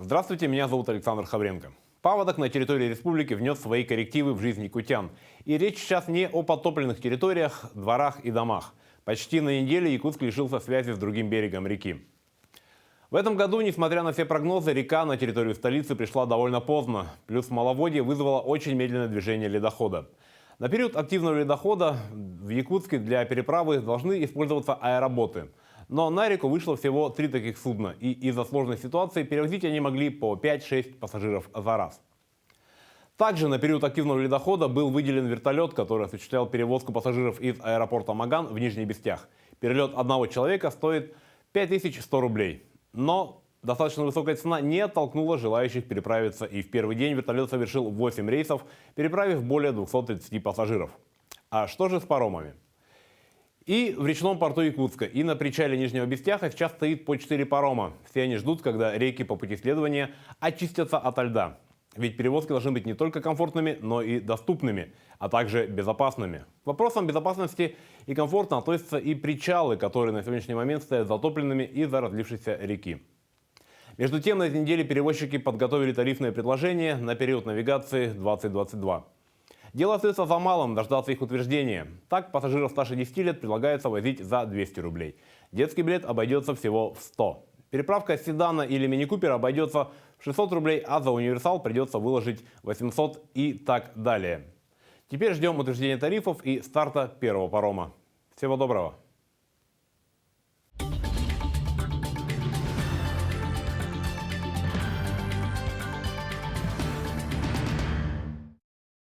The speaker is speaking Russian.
Здравствуйте, меня зовут Александр Хавренко. Паводок на территории республики внес свои коррективы в жизнь якутян. И речь сейчас не о подтопленных территориях, дворах и домах. Почти на неделю Якутск лишился связи с другим берегом реки. В этом году, несмотря на все прогнозы, река на территорию столицы пришла довольно поздно. Плюс маловодье вызвало очень медленное движение ледохода. На период активного ледохода в Якутске для переправы должны использоваться аэроботы. Но на реку вышло всего 3 таких судна, и из-за сложной ситуации перевозить они могли по 5-6 пассажиров за раз. Также на период активного ледохода был выделен вертолет, который осуществлял перевозку пассажиров из аэропорта Маган в Нижний Бестях. Перелет одного человека стоит 5100 рублей. Но достаточно высокая цена не оттолкнула желающих переправиться, и в первый день вертолет совершил 8 рейсов, переправив более 230 пассажиров. А что же с паромами? И в речном порту Якутска, и на причале Нижнего Бестяха сейчас стоит по 4 парома. Все они ждут, когда реки по пути следования очистятся ото льда. Ведь перевозки должны быть не только комфортными, но и доступными, а также безопасными. К вопросам безопасности и комфорта относятся и причалы, которые на сегодняшний момент стоят затопленными из-за разлившейся реки. Между тем, на этой неделе перевозчики подготовили тарифное предложение на период навигации 2022. Дело остается за малым – дождаться их утверждения. Так, пассажиров старше 10 лет предлагается возить за 200 рублей. Детский билет обойдется всего в 100. Переправка седана или мини-купера обойдется в 600 рублей, а за универсал придется выложить 800 и так далее. Теперь ждем утверждения тарифов и старта первого парома. Всего доброго!